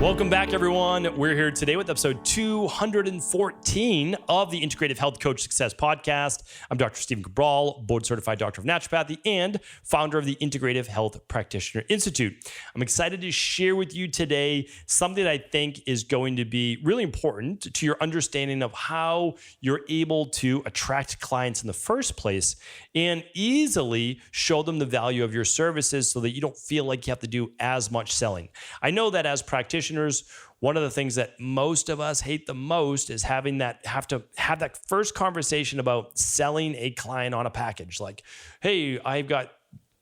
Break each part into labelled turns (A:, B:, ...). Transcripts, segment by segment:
A: Welcome back, everyone. We're here today with episode 214 of the Integrative Health Coach Success Podcast. I'm Dr. Stephen Cabral, board-certified doctor of naturopathy and founder of the Integrative Health Practitioner Institute. I'm excited to share with you today something that I think is going to be really important to your understanding of how you're able to attract clients in the first place and easily show them the value of your services so that you don't feel like you have to do as much selling. I know that as practitioners, one of the things that most of us hate the most is have to have that first conversation about selling a client on a package. Like, hey, I've got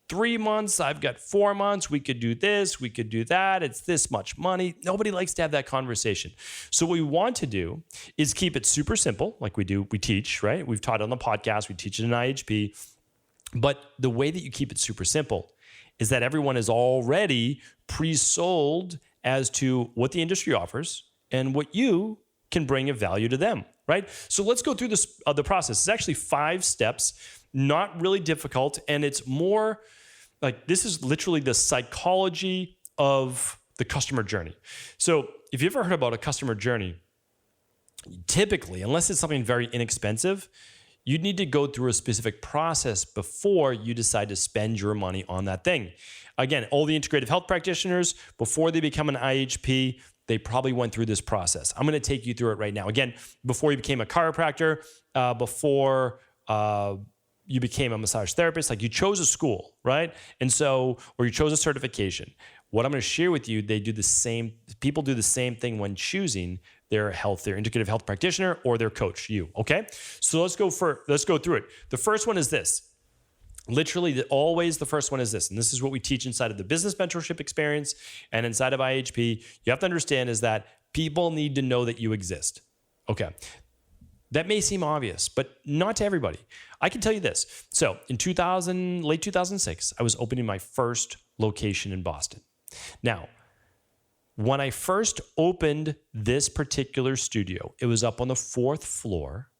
A: 3 months, I've got 4 months, we could do this, we could do that, it's this much money. Nobody likes to have that conversation. So what we want to do is keep it super simple, like we teach, right? We've taught on the podcast, we teach it in IHP. But the way that you keep it super simple is that everyone is already pre-sold as to what the industry offers and what you can bring of value to them, right? So let's go through the process. It's actually 5 steps, not really difficult, and it's more like this is literally the psychology of the customer journey. So if you've ever heard about a customer journey, typically, unless it's something very inexpensive, you need to go through a specific process before you decide to spend your money on that thing. Again, all the integrative health practitioners, before they become an IHP, they probably went through this process. I'm going to take you through it right now. Again, before you became a chiropractor, before you became a massage therapist, like you chose a school, right? And so, or you chose a certification. What I'm going to share with you, people do the same thing when choosing their integrative health practitioner or their coach, you, okay? So let's go through it. The first one is this. Literally, always the first one is this, and this is what we teach inside of the business mentorship experience and inside of IHP. You have to understand is that people need to know that you exist. Okay. That may seem obvious, but not to everybody. I can tell you this. So in late 2006, I was opening my first location in Boston. Now, when I first opened this particular studio, it was up on the 4th floor.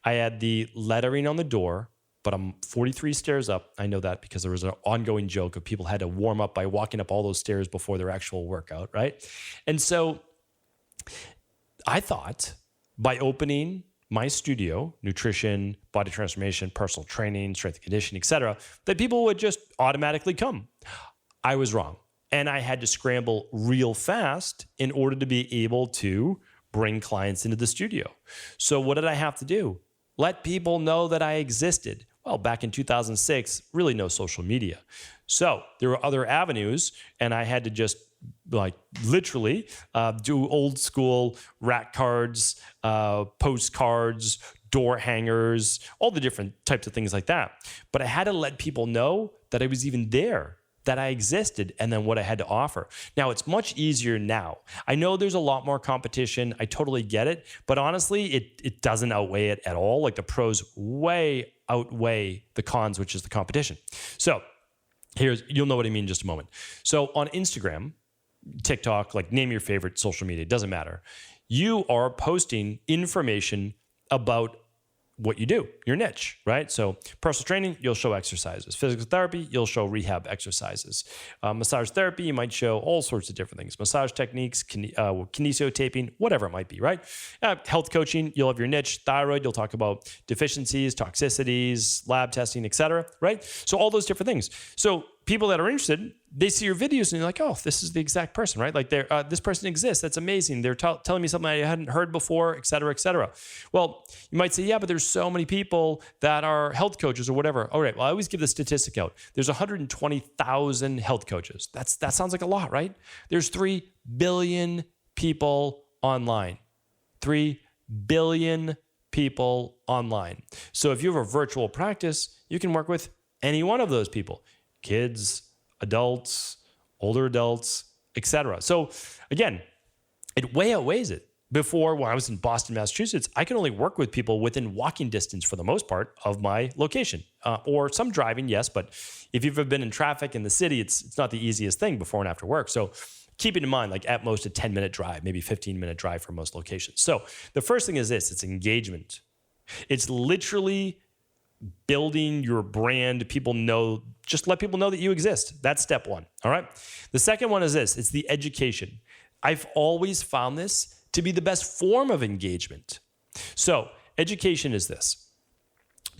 A: I had the lettering on the door, but I'm 43 stairs up. I know that because there was an ongoing joke of people had to warm up by walking up all those stairs before their actual workout, right? And so I thought by opening my studio, nutrition, body transformation, personal training, strength and conditioning, etc., that people would just automatically come. I was wrong. And I had to scramble real fast in order to be able to bring clients into the studio. So what did I have to do? Let people know that I existed. Well, back in 2006, really no social media. So there were other avenues, and I had to just literally do old school rack cards, postcards, door hangers, all the different types of things like that. But I had to let people know that I was even there, that I existed, and then what I had to offer. Now, it's much easier now. I know there's a lot more competition. I totally get it. But honestly, it doesn't outweigh it at all. Like the pros way outweigh the cons, which is the competition. So you'll know what I mean in just a moment. So on Instagram, TikTok, like name your favorite social media, it doesn't matter. You are posting information about what you do, your niche, right? So personal training, you'll show exercises. Physical therapy, you'll show rehab exercises. Massage therapy, you might show all sorts of different things. Massage techniques, kinesiotaping, whatever it might be, right? Health coaching, you'll have your niche. Thyroid, you'll talk about deficiencies, toxicities, lab testing, etc., right? So all those different things. So people that are interested, they see your videos and you're like, oh, this is the exact person, right? Like this person exists. That's amazing. They're telling me something I hadn't heard before, et cetera, et cetera. Well, you might say, yeah, but there's so many people that are health coaches or whatever. All right. Well, I always give the statistic out. There's 120,000 health coaches. That sounds like a lot, right? There's 3 billion people online. 3 billion people online. So if you have a virtual practice, you can work with any one of those people. Kids, adults, older adults, etc. So again, it way outweighs it. Before, when I was in Boston, Massachusetts, I could only work with people within walking distance for the most part of my location, or some driving, yes. But if you've ever been in traffic in the city, it's not the easiest thing before and after work. So keep it in mind, like at most a 10-minute drive, maybe 15-minute drive for most locations. So the first thing is this, it's engagement. It's literally building your brand. People know, just let people know that you exist. That's step one. All right. The second one is this, it's the education. I've always found this to be the best form of engagement. So education is this.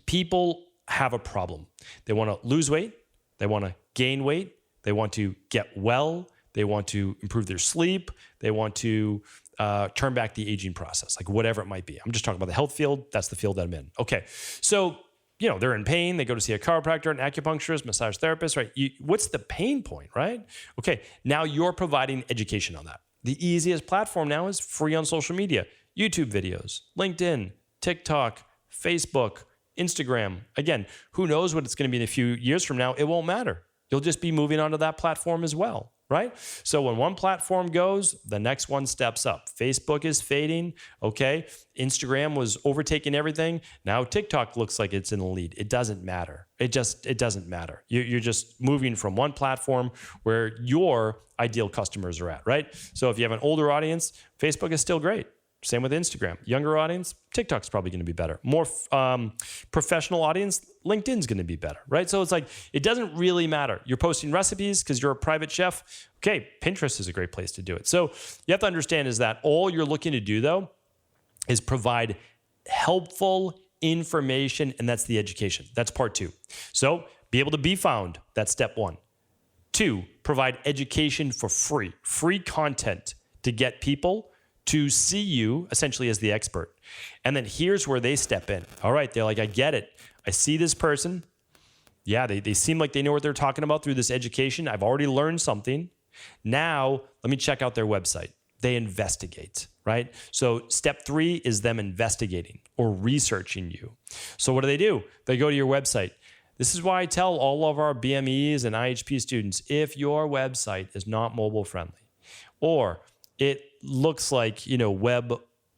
A: People have a problem. They want to lose weight. They want to gain weight. They want to get well. They want to improve their sleep. They want to turn back the aging process, like whatever it might be. I'm just talking about the health field. That's the field that I'm in. Okay. So, they're in pain. They go to see a chiropractor, an acupuncturist, massage therapist, right? What's the pain point, right? Okay. Now you're providing education on that. The easiest platform now is free on social media, YouTube videos, LinkedIn, TikTok, Facebook, Instagram. Again, who knows what it's going to be in a few years from now? It won't matter. You'll just be moving onto that platform as well, right? So when one platform goes, the next one steps up. Facebook is fading, okay? Instagram was overtaking everything. Now TikTok looks like it's in the lead. It doesn't matter. It doesn't matter. You're just moving from one platform where your ideal customers are at, right? So if you have an older audience, Facebook is still great. Same with Instagram. Younger audience, TikTok's probably going to be better. More professional audience, LinkedIn's going to be better, right? So it's like, it doesn't really matter. You're posting recipes because you're a private chef. Okay, Pinterest is a great place to do it. So you have to understand is that all you're looking to do, though, is provide helpful information, and that's the education. That's part 2. So be able to be found. That's step 1. 2, provide education for free content to get people to see you essentially as the expert. And then here's where they step in. All right, they're like, I get it. I see this person. Yeah, they seem like they know what they're talking about through this education. I've already learned something. Now, let me check out their website. They investigate, right? So step 3 is them investigating or researching you. So what do? They go to your website. This is why I tell all of our BMEs and IHP students, if your website is not mobile friendly, or it looks like, web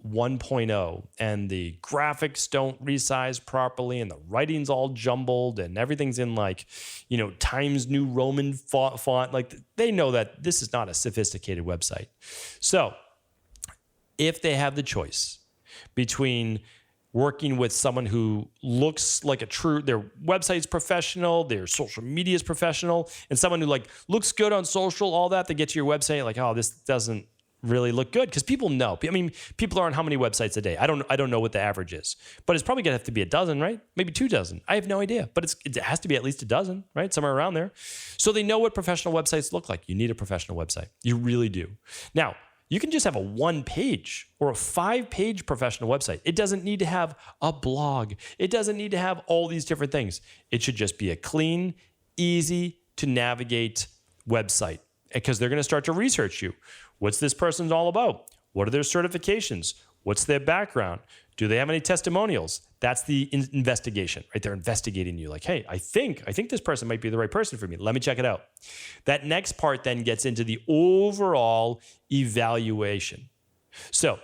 A: 1.0 and the graphics don't resize properly and the writing's all jumbled and everything's in Times New Roman font, like they know that this is not a sophisticated website. So if they have the choice between working with someone who looks like their website's professional, their social media is professional, and someone who looks good on social, all that, they get to your website like, oh, this doesn't really look good, because people know. I mean, people are on how many websites a day? I don't know what the average is, but it's probably gonna have to be a dozen, right? Maybe 2 dozen. I have no idea, but it has to be at least a dozen, right? Somewhere around there. So they know what professional websites look like. You need a professional website. You really do. Now, you can just have a 1-page or a 5-page professional website. It doesn't need to have a blog. It doesn't need to have all these different things. It should just be a clean, easy to navigate website, because they're going to start to research you. What's this person's all about? What are their certifications? What's their background? Do they have any testimonials? That's the investigation, right? They're investigating you like, hey, I think this person might be the right person for me. Let me check it out. That next part then gets into the overall evaluation. So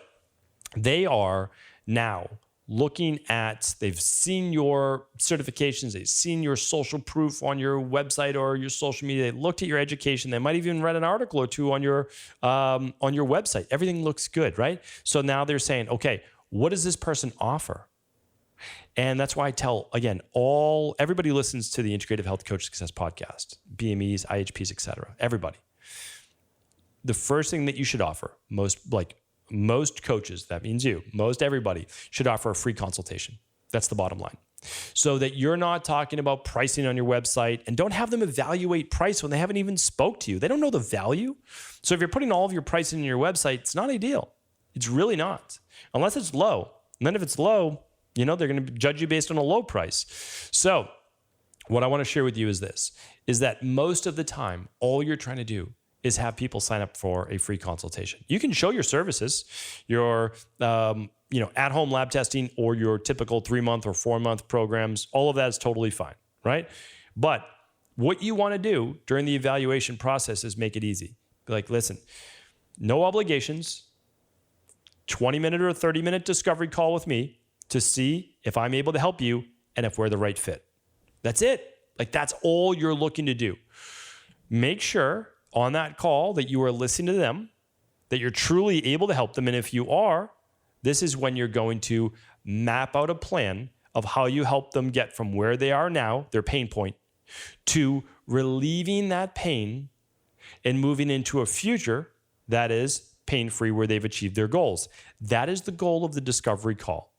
A: they are now looking at, they've seen your certifications, they've seen your social proof on your website or your social media, they looked at your education, they might even read an article or 2 on your website. Everything looks good, right? So now they're saying, okay, what does this person offer? And that's why I tell, again, everybody listens to the Integrative Health Coach Success podcast, BMEs, IHPs, etc. Everybody. The first thing that you should offer, most coaches, that means most everybody, should offer a free consultation. That's the bottom line. So that you're not talking about pricing on your website, and don't have them evaluate price when they haven't even spoke to you. They don't know the value. So if you're putting all of your pricing in your website, it's not ideal. It's really not, unless it's low. And then if it's low, they're going to judge you based on a low price. So what I want to share with you is that most of the time, all you're trying to do is have people sign up for a free consultation. You can show your services, your at-home lab testing, or your typical 3-month or 4-month programs. All of that is totally fine, right? But what you want to do during the evaluation process is make it easy. Be like, listen, no obligations, 20-minute or 30-minute discovery call with me to see if I'm able to help you and if we're the right fit. That's it. That's all you're looking to do. Make sure on that call that you are listening to them, that you're truly able to help them. And if you are, this is when you're going to map out a plan of how you help them get from where they are now, their pain point, to relieving that pain and moving into a future that is pain-free where they've achieved their goals. That is the goal of the discovery call.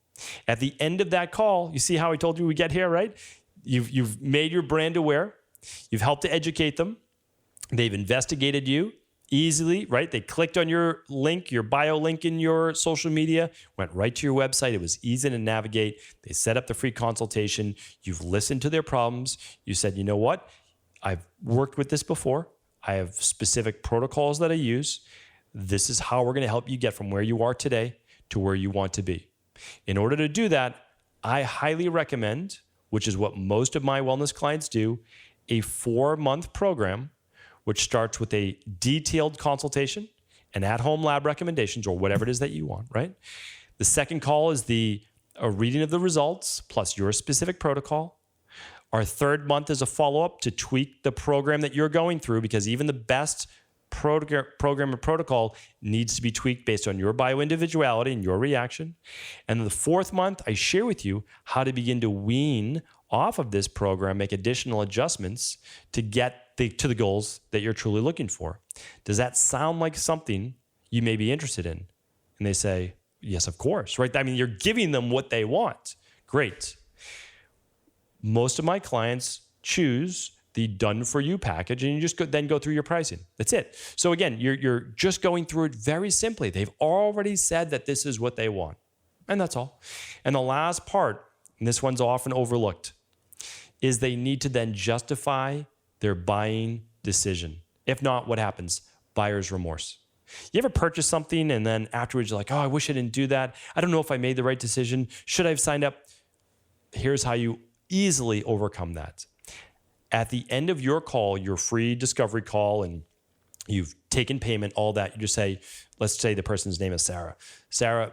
A: At the end of that call, you see how I told you we get here, right? You've made your brand aware. You've helped to educate them. They've investigated you easily, right? They clicked on your link, your bio link in your social media, went right to your website. It was easy to navigate. They set up the free consultation. You've listened to their problems. You said, you know what? I've worked with this before. I have specific protocols that I use. This is how we're going to help you get from where you are today to where you want to be. In order to do that, I highly recommend, which is what most of my wellness clients do, a 4-month program, which starts with a detailed consultation and at-home lab recommendations or whatever it is that you want, right? The second call is a reading of the results plus your specific protocol. Our third month is a follow-up to tweak the program that you're going through, because even the best program and protocol needs to be tweaked based on your bio-individuality and your reaction. And then the fourth month, I share with you how to begin to wean off of this program, make additional adjustments to get to the goals that you're truly looking for. Does that sound like something you may be interested in? And they say, yes, of course, right? I mean, you're giving them what they want. Great. Most of my clients choose the done-for-you package, and you just then go through your pricing. That's it. So again, you're just going through it very simply. They've already said that this is what they want, and that's all. And the last part, and this one's often overlooked, is they need to then justify their buying decision. If not, what happens? Buyer's remorse. You ever purchase something and then afterwards you're like, oh, I wish I didn't do that. I don't know if I made the right decision. Should I have signed up? Here's how you easily overcome that. At the end of your call, your free discovery call, and you've taken payment, all that, you just say, let's say the person's name is Sarah. Sarah,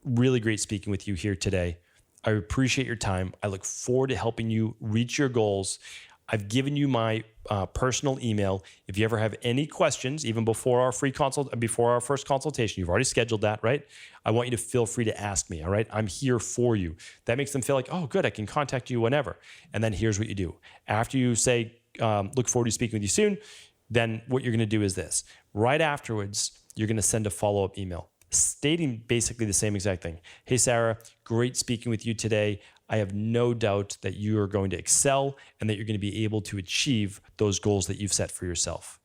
A: really great speaking with you here today. I appreciate your time. I look forward to helping you reach your goals. I've given you my personal email. If you ever have any questions, even before our before our first consultation, you've already scheduled that, right? I want you to feel free to ask me, all right? I'm here for you. That makes them feel like, oh, good, I can contact you whenever. And then here's what you do. After you say, look forward to speaking with you soon, then what you're going to do is this. Right afterwards, you're going to send a follow-up email stating basically the same exact thing. Hey, Sarah, great speaking with you today. I have no doubt that you are going to excel and that you're going to be able to achieve those goals that you've set for yourself.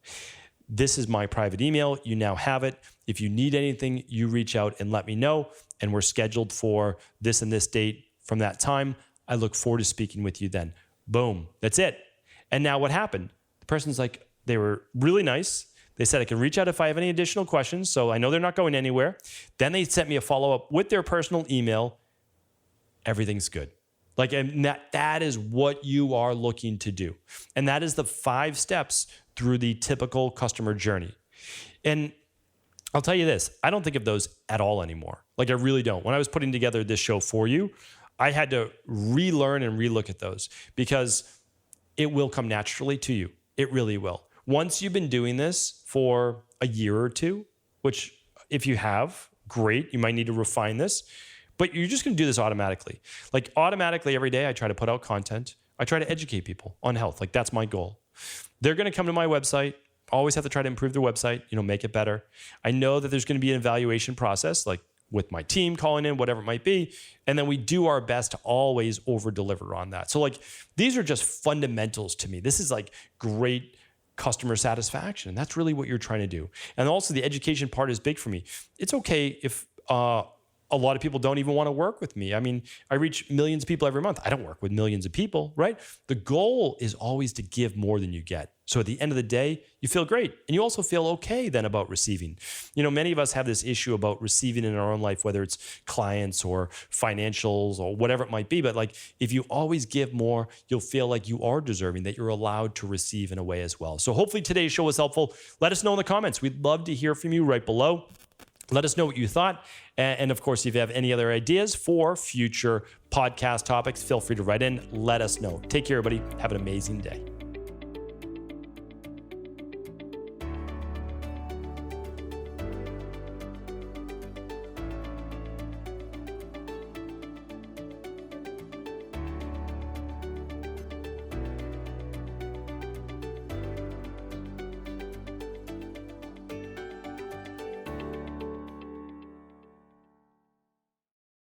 A: This is my private email. You now have it. If you need anything, you reach out and let me know. And we're scheduled for this and this date from that time. I look forward to speaking with you then. Boom. That's it. And now what happened? The person's like, they were really nice. They said I can reach out if I have any additional questions. So I know they're not going anywhere. Then they sent me a follow-up with their personal email. Everything's good. And that is what you are looking to do. And that is the 5 steps through the typical customer journey. And I'll tell you this, I don't think of those at all anymore. I really don't. When I was putting together this show for you, I had to relearn and relook at those because it will come naturally to you. It really will. Once you've been doing this for a year or two, which if you have, great, you might need to refine this. But you're just going to do this automatically. Automatically every day I try to put out content. I try to educate people on health. That's my goal. They're going to come to my website. Always have to try to improve their website, make it better. I know that there's going to be an evaluation process, with my team calling in, whatever it might be. And then we do our best to always over-deliver on that. So these are just fundamentals to me. This is great customer satisfaction. And that's really what you're trying to do. And also the education part is big for me. It's okay if a lot of people don't even want to work with me. I mean, I reach millions of people every month. I don't work with millions of people, right? The goal is always to give more than you get. So at the end of the day, you feel great. And you also feel okay then about receiving. Many of us have this issue about receiving in our own life, whether it's clients or financials or whatever it might be. But if you always give more, you'll feel like you are deserving, that you're allowed to receive in a way as well. So hopefully today's show was helpful. Let us know in the comments. We'd love to hear from you right below. Let us know what you thought. And of course, if you have any other ideas for future podcast topics, feel free to write in. Let us know. Take care, everybody. Have an amazing day.